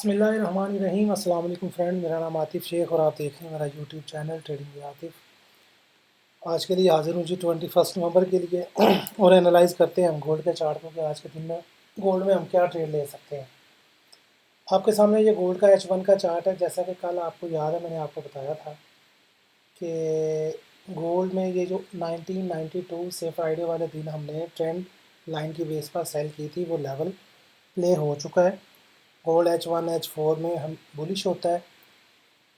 बिस्मिल्लाहिर्रहमानिर्रहीम। अस्सलाम वालेकुम फ्रेंड, मेरा नाम आतिफ़ शेख और आप देख रहे हैं मेरा YouTube channel trading with Atif. आज के लिए हाज़िर हूँ जी 21 नवंबर के लिए और एनालाइज़ करते हैं हम गोल्ड के चार्ट को कि आज के दिन में गोल्ड में हम क्या ट्रेड ले सकते हैं। आपके सामने ये गोल्ड का H1 का चार्ट है। जैसा कि कल आपको याद है मैंने आपको बताया था कि गोल्ड में ये जो 1992 से फ्राइडे वाले दिन हमने ट्रेंड लाइन की बेस पर सेल की थी वो लेवल प्ले हो चुका है। गोल्ड H1 H4 में हम बुलिश होता है।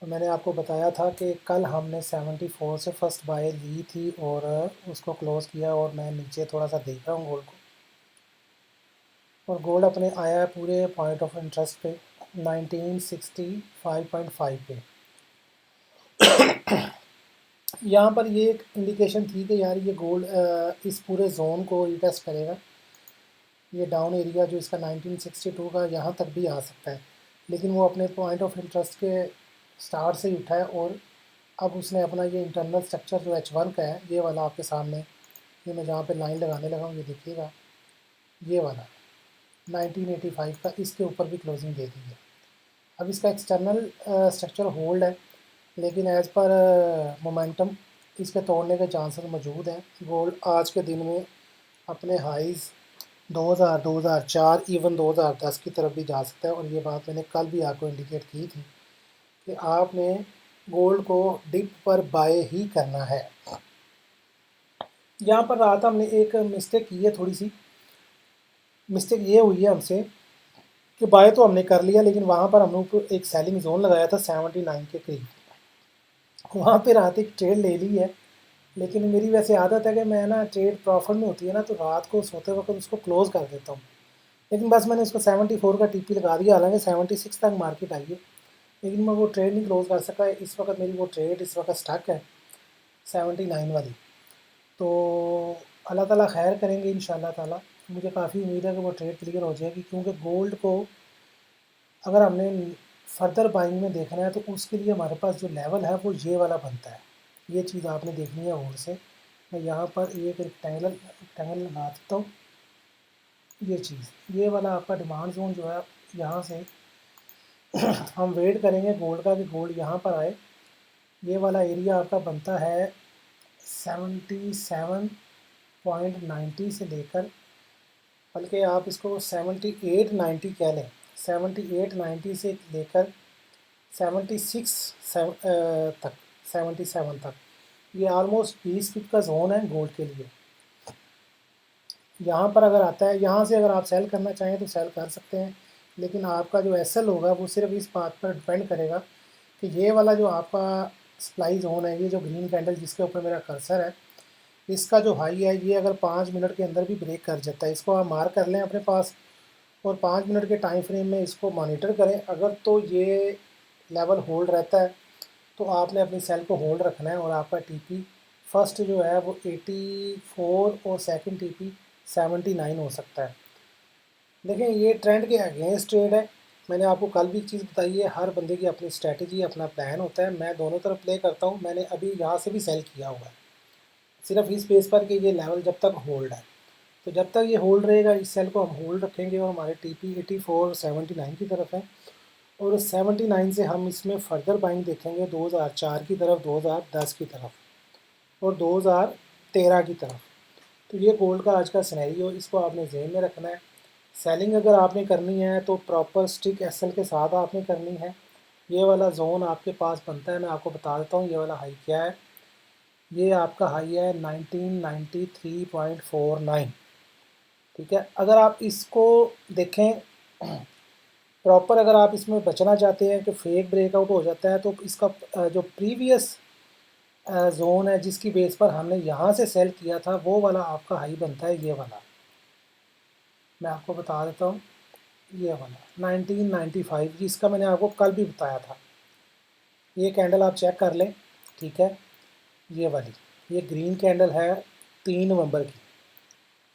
तो मैंने आपको बताया था कि कल हमने 74 से फर्स्ट बाय ली थी और उसको क्लोज़ किया और मैं नीचे थोड़ा सा देख रहा हूँ गोल्ड को, और गोल्ड अपने आया है पूरे पॉइंट ऑफ इंटरेस्ट पे 1965.5 पे। यहाँ पर ये एक इंडिकेशन थी कि यार ये गोल्ड इस पूरे जोन को रीटेस्ट करेगा। ये डाउन एरिया जो इसका 1962 का यहाँ तक भी आ सकता है, लेकिन वो अपने पॉइंट ऑफ इंटरेस्ट के स्टार्ट से ही उठा है और अब उसने अपना ये इंटरनल स्ट्रक्चर जो H1 का है, ये वाला आपके सामने, ये मैं जहाँ पे लाइन लगाने लगा हूँ ये देखिएगा, ये वाला 1985 का, इसके ऊपर भी क्लोजिंग दे दी है। अब इसका एक्सटर्नल स्ट्रक्चर होल्ड है, लेकिन एज़ पर मोमेंटम इसके तोड़ने के चांसेस मौजूद हैं। गोल्ड आज के दिन में अपने हाइज़ 2000, 2004, इवन 2010 की तरफ भी जा सकता है। और ये बात मैंने कल भी आपको इंडिकेट की थी कि आपने गोल्ड को डिप पर बाय ही करना है। यहाँ पर रात हमने एक मिस्टेक की है, थोड़ी सी मिस्टेक ये हुई है हमसे कि बाय तो हमने कर लिया, लेकिन वहाँ पर हमने ऊपर एक सेलिंग जोन लगाया था 79 के करीब, वहाँ पे रात एक ट्रेड ले ली है। लेकिन मेरी वैसे आदत है कि मैं ना ट्रेड प्रॉफिट में होती है ना तो रात को सोते वक्त उसको क्लोज़ कर देता हूँ। लेकिन बस मैंने उसको 74 का टीपी लगा दिया, हालांकि 76 तक मार्केट आई है, लेकिन मैं वो ट्रेड नहीं क्लोज़ कर सका। इस वक्त मेरी वो ट्रेड इस वक्त स्टक है 79 वाली। तो अल्लाह ताला खैर करेंगे इंशाल्लाह ताला। मुझे काफ़ी उम्मीद है कि वो ट्रेड क्लियर हो जाएगी, क्योंकि गोल्ड को अगर हमने फर्दर बाइंग में देखना है तो उसके लिए हमारे पास जो लेवल है वो ये वाला बनता है। ये चीज़ आपने देखनी है और से मैं यहाँ पर एक रेक्टेंगल लगा देता हूँ। ये चीज़, ये वाला आपका डिमांड जोन जो है, यहाँ से हम वेट करेंगे गोल्ड का कि गोल्ड यहाँ पर आए। ये वाला एरिया आपका बनता है 77.90 से लेकर, बल्कि आप इसको 78-90 कह लें, 78-90 से लेकर 76 तक, 77 तक, ये ऑलमोस्ट 20 पिप का जोन है गोल्ड के लिए। यहाँ पर अगर आता है, यहाँ से अगर आप सेल करना चाहें तो सेल कर सकते हैं, लेकिन आपका जो एसएल होगा वो सिर्फ इस बात पर डिपेंड करेगा कि ये वाला जो आपका सप्लाई जोन है, ये जो ग्रीन कैंडल जिसके ऊपर मेरा कर्सर है, इसका जो हाई है ये अगर 5 मिनट के अंदर भी ब्रेक कर जाता है, इसको आप मार्क कर लें अपने पास और 5 मिनट के टाइम फ्रेम में इसको मॉनिटर करें। अगर तो ये लेवल होल्ड रहता है तो आपने अपनी सेल को होल्ड रखना है और आपका टीपी फर्स्ट जो है वो 84 और सेकंड टीपी 79 हो सकता है। देखें ये ट्रेंड के अगेंस्ट ट्रेड है। मैंने आपको कल भी एक चीज़ बताई है, हर बंदे की अपनी स्ट्रैटेजी, अपना प्लान होता है। मैं दोनों तरफ प्ले करता हूँ। मैंने अभी यहाँ से भी सेल किया हुआ है, सिर्फ इस बेस पर कि ये लेवल जब तक होल्ड है, तो जब तक ये होल्ड रहेगा इस सेल को हम होल्ड रखेंगे और हमारे टीपी 84 79 की तरफ है। और 79 से हम इसमें फर्दर बाइंग देखेंगे 2004 की तरफ, 2010 की तरफ और 2013 की तरफ। तो ये गोल्ड का आज का सिनेरियो, इसको आपने जहन में रखना है। सेलिंग अगर आपने करनी है तो प्रॉपर स्टिक एसएल के साथ आपने करनी है। ये वाला जोन आपके पास बनता है, मैं आपको बता देता हूँ ये वाला हाई क्या है। ये आपका हाई है 1993.49। ठीक है, अगर आप इसको देखें प्रॉपर, अगर आप इसमें बचना चाहते हैं कि फेक ब्रेकआउट हो जाता है, तो इसका जो प्रीवियस जोन है जिसकी बेस पर हमने यहाँ से सेल किया था वो वाला आपका हाई बनता है। ये वाला मैं आपको बता देता हूँ, ये वाला 1995 जिसका मैंने आपको कल भी बताया था। ये कैंडल आप चेक कर लें, ठीक है, ये वाली, ये ग्रीन कैंडल है 3 नवंबर की,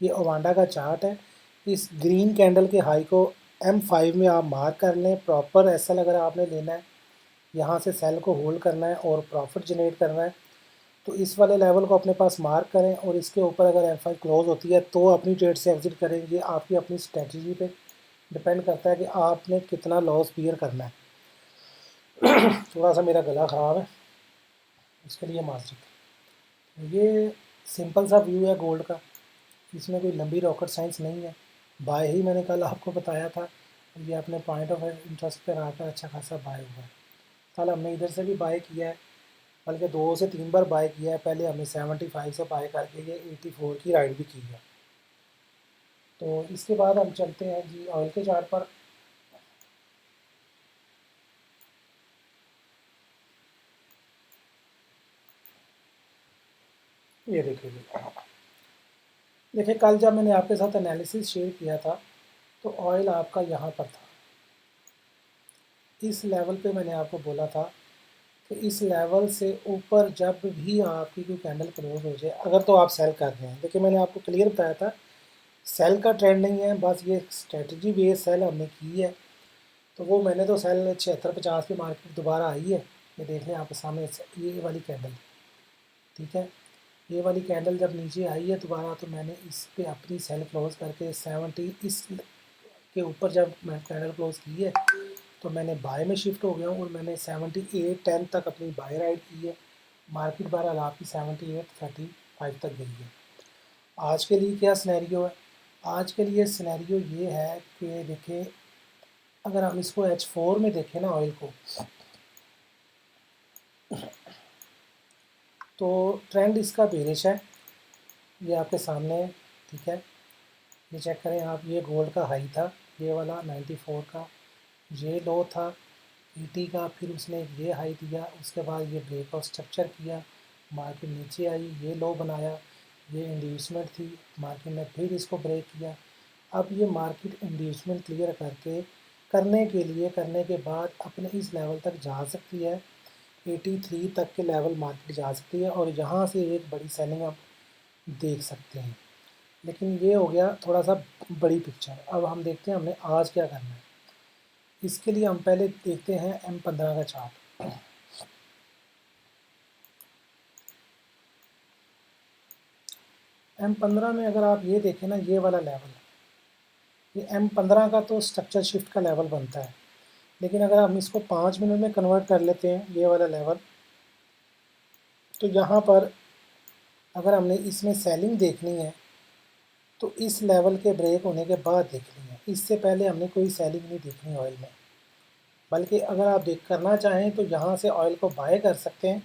ये ओवांडा का चार्ट है। इस ग्रीन कैंडल के हाई को M5 में आप मार्क कर लें। प्रॉपर एसएल अगर आपने लेना है, यहाँ से सेल को होल्ड करना है और प्रॉफिट जनरेट करना है, तो इस वाले लेवल को अपने पास मार्क करें और इसके ऊपर अगर M5 क्लोज होती है तो अपनी ट्रेड से एग्जिट करें। ये आपकी अपनी स्ट्रेटजी पे डिपेंड करता है कि आपने कितना लॉस बियर करना है। थोड़ा सा मेरा गला ख़राब है, उसके लिए मास्टर। ये सिंपल सा व्यू है गोल्ड का, इसमें कोई लंबी रॉकेट साइंस नहीं है। बाय ही मैंने कल आपको बताया था, ये अपने पॉइंट ऑफ इंटरेस्ट पर आकर अच्छा खासा बाय हुआ है। कल हमने इधर से भी बाय किया है, बल्कि 2 से 3 बार बाय किया है। पहले हमने 75 से बाय करके ये 84 की राइड भी की है। तो इसके बाद हम चलते हैं जी ऑयल के चार्ट पर। ये देखिए कल जब मैंने आपके साथ एनालिसिस शेयर किया था तो ऑयल आपका यहाँ पर था, इस लेवल पे मैंने आपको बोला था कि इस लेवल से ऊपर जब भी आपकी कोई कैंडल क्लोज हो जाए, अगर तो आप सेल कर रहे हैं। देखिए मैंने आपको क्लियर बताया था सेल का ट्रेंड नहीं है, बस ये स्ट्रेटजी बेस्ड सेल हमने की है। तो वो मैंने तो सेल 76-50 की मार्केट दोबारा आई है, ये देख लें आपके सामने ये वाली कैंडल, ठीक है। ये वाली कैंडल जब नीचे आई है दोबारा, तो मैंने इस पे अपनी सेल क्लोज करके 70 इस के ऊपर जब मैं कैंडल क्लोज की है तो मैंने बाय में शिफ्ट हो गया हूँ और मैंने 78-10 तक अपनी बाय राइड की है। मार्केट बहरहाल आपकी 78-35 तक गई है। आज के लिए क्या सिनेरियो है? आज के लिए सिनेरियो ये है कि देखिए अगर हम इसको H4 में देखें ना ऑयल को, तो ट्रेंड इसका बेरिश है, ये आपके सामने है, ठीक है। ये चेक करें आप, ये गोल्ड का हाई था ये वाला 94 का, ये लो था 80 का, फिर उसने ये हाई दिया, उसके बाद ये ब्रेकआउट स्ट्रक्चर किया, मार्केट नीचे आई, ये लो बनाया, ये इंड्यूसमेंट थी, मार्केट ने फिर इसको ब्रेक किया। अब ये मार्केट इंड्यूसमेंट क्लियर करने के बाद अपने इस लेवल तक जा सकती है, 83 तक के लेवल मार्केट जा सकती है और यहाँ से एक बड़ी सेलिंग आप देख सकते हैं। लेकिन ये हो गया थोड़ा सा बड़ी पिक्चर। अब हम देखते हैं हमने आज क्या करना है। इसके लिए हम पहले देखते हैं M15 का चार्ट। M15 में अगर आप ये देखें ना, ये वाला लेवल, ये M15 का तो स्ट्रक्चर शिफ्ट का लेवल बनता है, लेकिन अगर हम इसको 5 मिनट में कन्वर्ट कर लेते हैं ये वाला लेवल, तो यहाँ पर अगर हमने इसमें सेलिंग देखनी है तो इस लेवल के ब्रेक होने के बाद देखनी है, इससे पहले हमने कोई सेलिंग नहीं देखनी ऑयल में। बल्कि अगर आप देख करना चाहें तो यहाँ से ऑयल को बाय कर सकते हैं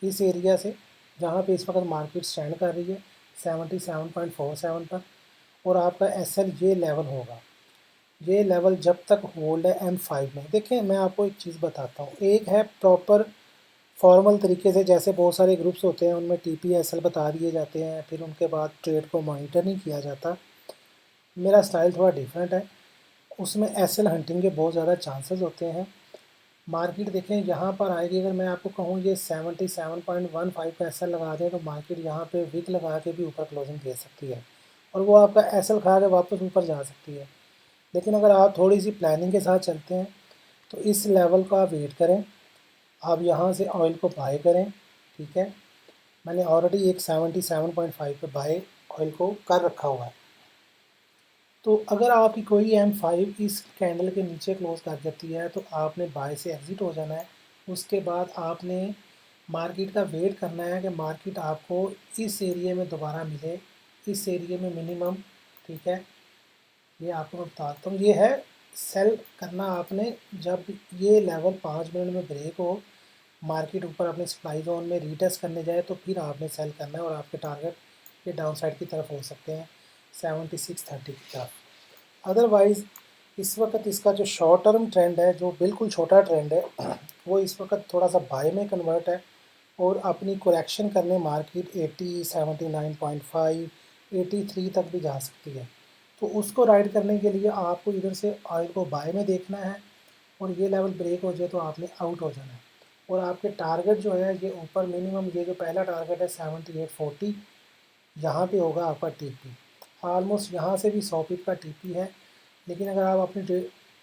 इस एरिया से, जहाँ पे इस वक्त मार्केट स्टैंड कर रही है 77.47 पर, और आपका SL ये लेवल होगा। ये लेवल जब तक होल्ड है M5 में। देखिए मैं आपको एक चीज़ बताता हूँ, एक है प्रॉपर फॉर्मल तरीके से, जैसे बहुत सारे ग्रुप्स होते हैं उनमें TP SL बता दिए जाते हैं, फिर उनके बाद ट्रेड को मॉनिटर नहीं किया जाता। मेरा स्टाइल थोड़ा डिफरेंट है, उसमें SL हंटिंग के बहुत ज़्यादा चांसेस होते हैं। मार्केट देखें यहाँ पर आएगी, अगर मैं आपको कहूँ ये 77.15 का SL लगा दें तो मार्केट यहाँ पे विक लगा के भी ऊपर क्लोजिंग दे सकती है और वो आपका SL खा के वापस ऊपर जा सकती है। लेकिन अगर आप थोड़ी सी प्लानिंग के साथ चलते हैं तो इस लेवल का आप वेट करें, आप यहाँ से ऑयल को बाय करें, ठीक है। मैंने ऑलरेडी एक 77.5 पे बाय ऑयल को कर रखा हुआ है। तो अगर आपकी कोई M5 इस कैंडल के नीचे क्लोज कर देती है तो आपने बाय से एग्ज़िट हो जाना है। उसके बाद आपने मार्केट का वेट करना है कि मार्केट आपको इस एरिया में दोबारा मिले, इस एरिया में मिनिमम, ठीक है। ये आपको मैं बताता हूँ, ये है सेल करना आपने जब ये लेवल 5 मिनट में ब्रेक हो, मार्केट ऊपर अपने सप्लाई जोन में रीटेस्ट करने जाए तो फिर आपने सेल करना है और आपके टारगेट ये डाउन साइड की तरफ हो सकते हैं 7630 की तरफ। अदरवाइज़ इस वक्त इसका जो शॉर्ट टर्म ट्रेंड है, जो बिल्कुल छोटा ट्रेंड है, वो इस वक्त थोड़ा सा बाय में कन्वर्ट है और अपनी करेक्शन करने मार्केट 80, 79.5, 83 तक भी जा सकती है। तो उसको राइड करने के लिए आपको इधर से ऑयल को बाय में देखना है और ये लेवल ब्रेक हो जाए तो आपने आउट हो जाना है। और आपके टारगेट जो है ये ऊपर मिनिमम, ये जो पहला टारगेट है 7840, यहाँ पे होगा आपका TP। ऑलमोस्ट यहाँ से भी 100 पिप का TP है। लेकिन अगर आप अपनी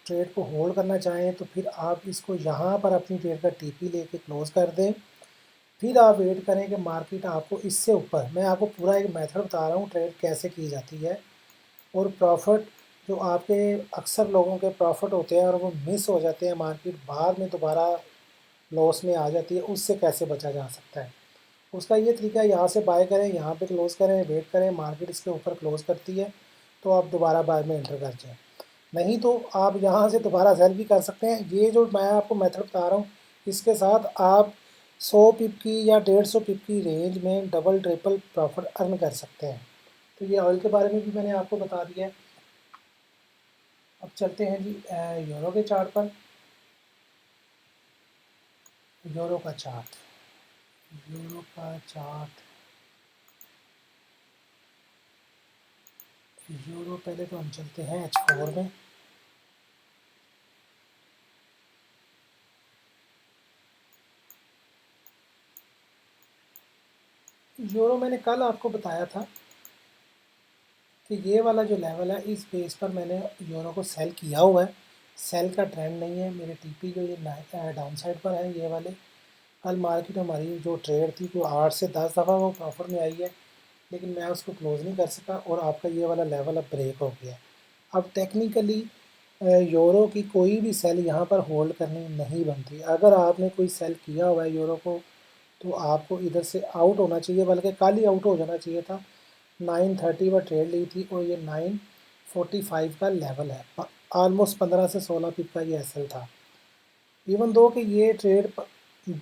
ट्रेड को होल्ड करना चाहें तो फिर आप इसको यहाँ पर अपनी ट्रेड का TP लेके क्लोज़ कर दें, फिर आप वेट करें कि मार्केट आपको इससे ऊपर, मैं आपको पूरा एक मेथड बता रहा हूँ ट्रेड कैसे की जाती है और प्रॉफिट जो आपके अक्सर लोगों के प्रॉफिट होते हैं और वो मिस हो जाते हैं, मार्केट बाद में दोबारा लॉस में आ जाती है, उससे कैसे बचा जा सकता है। उसका ये तरीका है, यहाँ से बाय करें, यहाँ पे क्लोज़ करें, वेट करें, मार्केट इसके ऊपर क्लोज़ करती है तो आप दोबारा बाय में एंटर कर जाएँ। नहीं तो आप यहाँ से दोबारा सेल भी कर सकते हैं। ये जो मैं आपको मेथड बता रहा हूँ, इसके साथ आप 100 पिप की या 150 पिप की रेंज में डबल ट्रिपल प्रॉफिट अर्न कर सकते हैं। तो ये ऑयल के बारे में भी मैंने आपको बता दिया है। अब चलते हैं जी यूरो के चार्ट पर। यूरो का चार्ट, यूरो का चार्ट, यूरो पहले तो हम चलते हैं H4 में। यूरो मैंने कल आपको बताया था कि ये वाला जो लेवल है, इस बेस पर मैंने यूरो को सेल किया हुआ है। सेल का ट्रेंड नहीं है, मेरे टीपी जो ये डाउन साइड पर है ये वाले। कल मार्केट हमारी जो ट्रेड थी वो 8 से 10 दफ़ा वो प्रॉफिट में आई है, लेकिन मैं उसको क्लोज़ नहीं कर सका और आपका ये वाला लेवल अब ब्रेक हो गया। अब टेक्निकली यूरो की कोई भी सेल यहाँ पर होल्ड करनी नहीं बनती। अगर आपने कोई सेल किया हुआ है यूरो को, तो आपको इधर से आउट होना चाहिए, बल्कि कल ही आउट हो जाना चाहिए था। 9:30 पर ट्रेड ली थी और ये 9:45 का लेवल है। ऑलमोस्ट 15 से 16 पिप का ये एसएल था। इवन दो कि ये ट्रेड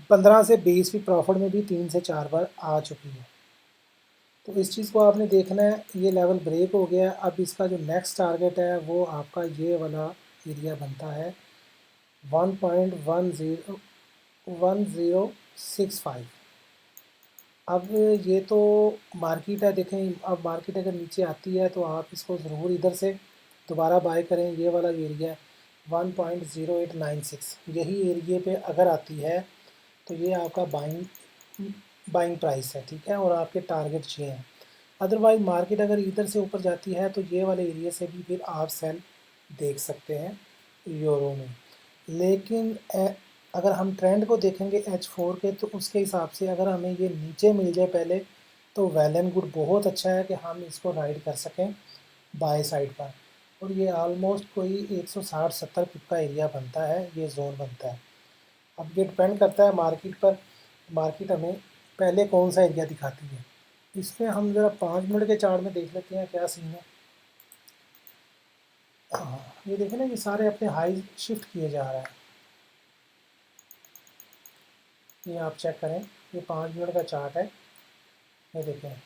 15 से 20 भी प्रॉफिट में भी 3 से 4 बार आ चुकी है। तो इस चीज़ को आपने देखना है। ये लेवल ब्रेक हो गया। अब इसका जो नेक्स्ट टारगेट है वो आपका ये वाला एरिया बनता है 1.1065। अब ये तो मार्केट है, देखें अब मार्केट अगर नीचे आती है तो आप इसको ज़रूर इधर से दोबारा बाय करें। ये वाला एरिया 1.0896, यही एरिए पे अगर आती है तो ये आपका बाइंग प्राइस है, ठीक है, और आपके टारगेट ये हैं। अदरवाइज मार्केट अगर इधर से ऊपर जाती है तो ये वाले एरिया से भी फिर आप सेल देख सकते हैं यूरो में। लेकिन अगर हम ट्रेंड को देखेंगे H4 के, तो उसके हिसाब से अगर हमें ये नीचे मिल जाए पहले तो वेल एंड गुड, बहुत अच्छा है कि हम इसको राइड कर सकें बाय साइड पर। और ये ऑलमोस्ट कोई 160-70 पिप का एरिया बनता है, ये जोन बनता है। अब ये डिपेंड करता है मार्केट पर, मार्केट हमें पहले कौन सा एरिया दिखाती है। इसमें हम ज़रा 5 मिनट के चार्ट में देख लेते हैं क्या सीन है। हाँ, ये देखें ना, ये सारे अपने हाई शिफ्ट किए जा रहा है। ये आप चेक करें, ये 5 मिनट का चार्ट है। ये देखें,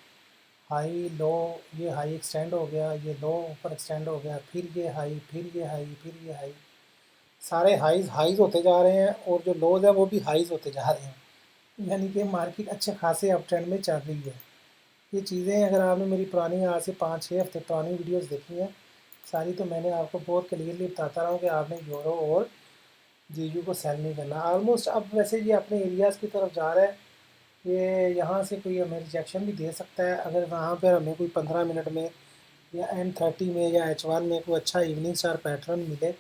हाई लो, ये हाई एक्सटेंड हो गया, ये लो ऊपर एक्सटेंड हो गया, फिर ये हाई, फिर ये हाई, फिर ये हाई। सारे हाईज होते जा रहे हैं और जो लोज हैं वो भी हाईज होते जा रहे हैं। यानी कि मार्केट अच्छे खासे अप ट्रेंड में चल रही है। ये चीज़ें अगर आपने मेरी पुरानी आज से 5-6 हफ्ते पुरानी वीडियोस देखी हैं सारी, तो मैंने आपको बहुत क्लियरली बताता रहा हूँ कि आपने यूरो और जीयू को सेल नहीं करना। ऑलमोस्ट अब वैसे ये अपने एरियाज़ की तरफ जा रहा है। ये यहाँ से कोई हमें रिजेक्शन भी दे सकता है। अगर वहाँ पर हमें कोई 15 मिनट में या M30 में या H1 में कोई अच्छा इवनिंग स्टार पैटर्न मिले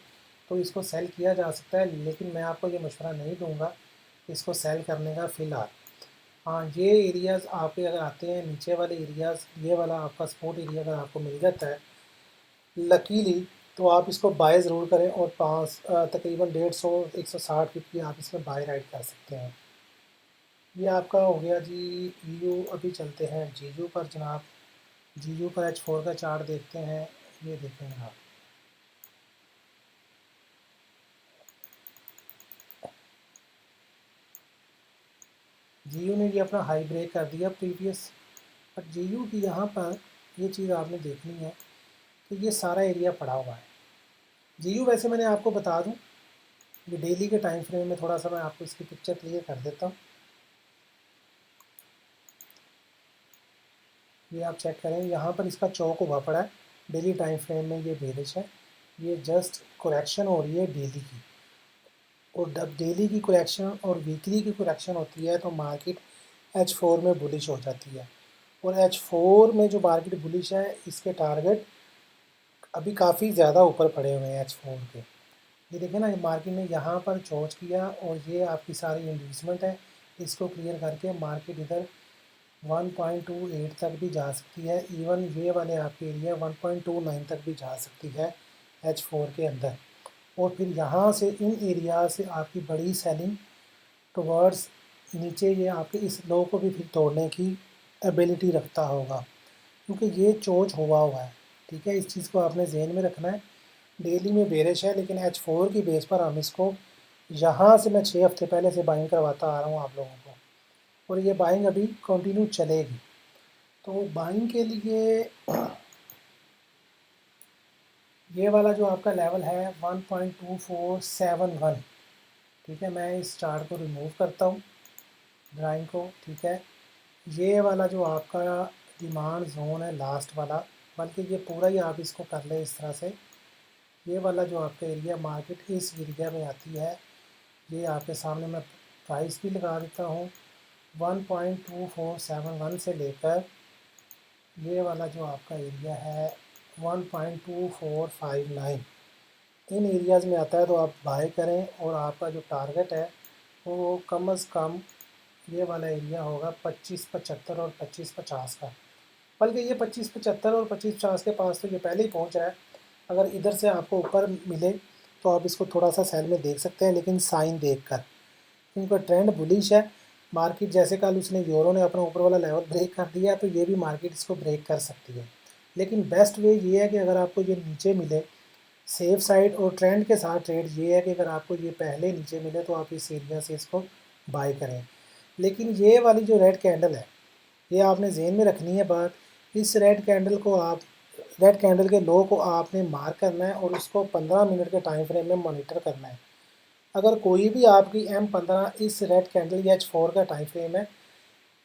तो इसको सेल किया जा सकता है, लेकिन मैं आपको ये मशवरा नहीं दूंगा इसको सेल करने का फ़िलहाल। हाँ, ये एरियाज़ आपके अगर आते हैं नीचे वाले एरियाज़, ये वाला आपका सपोर्ट एरिया अगर आपको मिल जाता है लकीली, तो आप इसको बाय ज़रूर करें और तकरीबन 150-160 की आप इसमें बाय राइड कर सकते हैं। ये आपका हो गया जी EU। अभी चलते हैं जीयू पर जनाब। जीयू पर H4 का चार्ट देखते हैं। ये देखें आप, जीयू ने ये अपना हाई ब्रेक कर दिया प्रीवियस। बट जीयू की यहाँ पर ये चीज़ आपने देखनी है कि ये सारा एरिया पड़ा हुआ है। जीयू वैसे मैंने आपको बता दूं, ये डेली के टाइम फ्रेम में थोड़ा सा मैं आपको इसकी पिक्चर क्लियर कर देता हूँ। ये आप चेक करें, यहाँ पर इसका चौक हुआ पड़ा है। डेली टाइम फ्रेम में ये बेरिश है। ये जस्ट करेक्शन हो रही है डेली की, और जब डेली की करेक्शन और वीकली की करेक्शन होती है तो मार्केट H4 में बुलिश हो जाती है। और H4 में जो मार्केट बुलिश है, इसके टारगेट अभी काफ़ी ज़्यादा ऊपर पड़े हुए हैं H4 के। ये देखिए ना, मार्केट ने यहाँ पर चोच किया और ये आपकी सारी इंड्यूसमेंट है। इसको क्लियर करके मार्केट इधर 1.28 तक भी जा सकती है। इवन ये वाले आपके एरिया 1.29 तक भी जा सकती है H4 के अंदर, और फिर यहाँ से इन एरिया से आपकी बड़ी सेलिंग टुवर्ड्स नीचे ये आपके इस लो को भी फिर तोड़ने की एबिलिटी रखता होगा, क्योंकि ये चोच हुआ है। ठीक है, इस चीज़ को आपने जहन में रखना है। डेली में बेरिश है, लेकिन H4 की बेस पर हम इसको यहाँ से मैं 6 हफ्ते पहले से बाइंग करवाता आ रहा हूँ आप लोगों को, और ये बाइंग अभी कंटिन्यू चलेगी। तो बाइंग के लिए ये वाला जो आपका लेवल है 1.2471, ठीक है, मैं इस चार्ट को रिमूव करता हूँ ड्राइंग को। ठीक है, ये वाला जो आपका डिमांड जोन है लास्ट वाला, बल्कि ये पूरा ही आप इसको कर लें इस तरह से, ये वाला जो आपका एरिया मार्केट इस एरिया में आती है, ये आपके सामने मैं प्राइस भी लगा देता हूँ। 1.2471 से लेकर ये वाला जो आपका एरिया है 1.2459, इन एरियाज़ में आता है। तो आप बाय करें, और आपका जो टारगेट है वो कम से कम ये वाला एरिया होगा 2575 और 2550 का, बल्कि ये 2575 और 2550 के पास तो ये पहले ही पहुंच रहा है। अगर इधर से आपको ऊपर मिले तो आप इसको थोड़ा सा सेल में देख सकते हैं, लेकिन साइन देखकर, क्योंकि ट्रेंड बुलिश है मार्केट। जैसे कल उसने यूरो ने अपना ऊपर वाला लेवल ब्रेक कर दिया, तो ये भी मार्केट इसको ब्रेक कर सकती है। लेकिन बेस्ट वे ये है कि अगर आपको ये नीचे मिले सेफ साइड, और ट्रेंड के साथ ट्रेड ये है कि अगर आपको ये पहले नीचे मिले तो आप इस एरिया से इसको बाय करें। लेकिन ये वाली जो रेड कैंडल है, ये आपने जेहन में रखनी है बात। इस रेड कैंडल के लो को आपने मार्क करना है, और उसको 15 मिनट के टाइम फ्रेम में मॉनिटर करना है। अगर कोई भी आपकी M15 इस रेड कैंडल या H4 का टाइम फ्रेम है,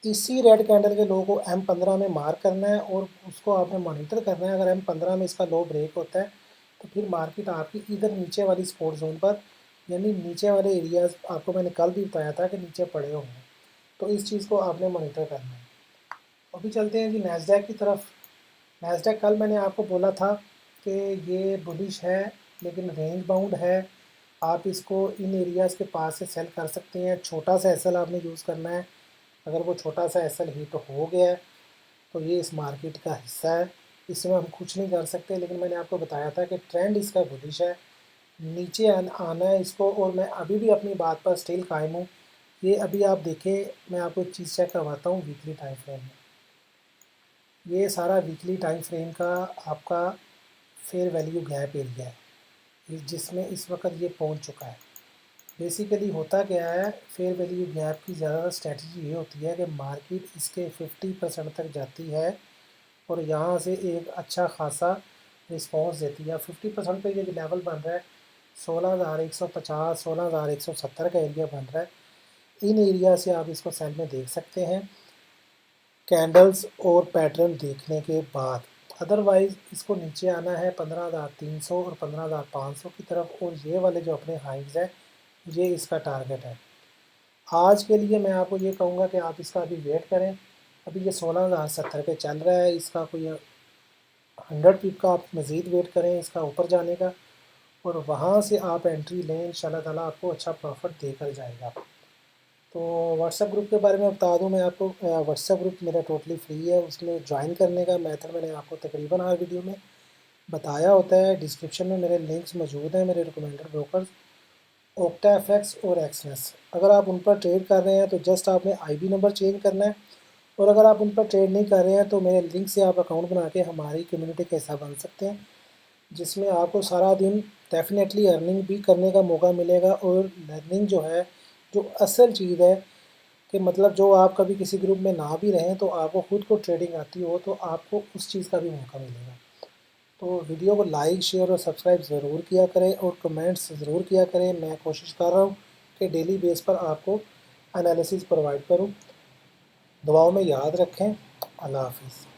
इसी रेड कैंडल के लो को M15 में मार्क करना है, और उसको आपने मॉनिटर करना है। अगर M15 में इसका लो ब्रेक होता है तो फिर मार्केट आपकी इधर नीचे वाली सपोर्ट जोन पर, यानी नीचे वाले एरियाज आपको मैंने कल भी बताया था कि नीचे पड़े होंगे, तो इस चीज़ को आपने मॉनिटर करना है। अभी चलते हैं जी नैस्डैक की तरफ। नैस्डैक कल मैंने आपको बोला था कि ये बुलिश है, लेकिन रेंज बाउंड है। आप इसको इन एरियाज़ के पास से सेल कर सकते हैं। छोटा सा एसएल आपने यूज़ करना है। अगर वो छोटा सा एसएल हिट हो गया है तो ये इस मार्केट का हिस्सा है, इसमें हम कुछ नहीं कर सकते। लेकिन मैंने आपको बताया था कि ट्रेंड इसका बुलिश है, नीचे आना है इसको, और मैं अभी भी अपनी बात पर स्टिल कायम हूँ। ये अभी आप देखें, मैं आपको एक चीज़ चेक करवाता हूँ वीकली टाइम फ्रेम में। ये सारा वीकली टाइम फ्रेम का आपका फेयर वैल्यू गैप एरिया है, जिसमें इस वक्त ये पहुंच चुका है। बेसिकली होता क्या है, फेयर वैल्यू गैप की ज़्यादा स्ट्रेटजी ये होती है कि मार्केट इसके 50% तक जाती है, और यहाँ से एक अच्छा खासा रिस्पॉन्स देती है। 50% पे ये जो लेवल बन रहा है 16,150 16,170 का एरिया बन रहा है। इन एरिया से आप इसको सेल में देख सकते हैं कैंडल्स और पैटर्न देखने के बाद। अदरवाइज़ इसको नीचे आना है 15,300 और 15,500 की तरफ, और ये वाले जो अपने हाइज है ये इसका टारगेट है। आज के लिए मैं आपको ये कहूँगा कि आप इसका अभी वेट करें। अभी ये 16,070 पे चल रहा है, इसका कोई 100 पिप का आप मज़ीद वेट करें इसका ऊपर जाने का, और वहाँ से आप एंट्री लें। इंशाल्लाह ताला आपको अच्छा प्रॉफिट देकर जाएगा। तो व्हाट्सएप ग्रुप के बारे में बता दूं मैं आपको, व्हाट्सएप ग्रुप मेरा टोटली फ्री है। उसमें ज्वाइन करने का मेथड मैंने आपको तकरीबन हर वीडियो में बताया होता है। डिस्क्रिप्शन में मेरे लिंक्स मौजूद हैं, मेरे रिकमेंडेड ब्रोकर्स OctaFX और एक्सनेस। अगर आप उन पर ट्रेड कर रहे हैं तो जस्ट आपने आईबी नंबर चेंज करना है, और अगर आप उन पर ट्रेड नहीं कर रहे हैं तो मेरे लिंक से आप अकाउंट बना के हमारी कम्युनिटी का हिस्सा बन सकते हैं, जिसमें आपको सारा दिन डेफिनेटली अर्निंग भी करने का मौका मिलेगा। और लर्निंग जो है, जो असल चीज़ है, कि मतलब जो आप कभी किसी ग्रुप में ना भी रहें तो आपको खुद को ट्रेडिंग आती हो, तो आपको उस चीज़ का भी मौका मिलेगा। तो वीडियो को लाइक शेयर और सब्सक्राइब ज़रूर किया करें, और कमेंट्स ज़रूर किया करें। मैं कोशिश कर रहा हूँ कि डेली बेस पर आपको एनालिसिस प्रोवाइड करूँ। दुआओं में याद रखें। अल्लाह हाफिज़।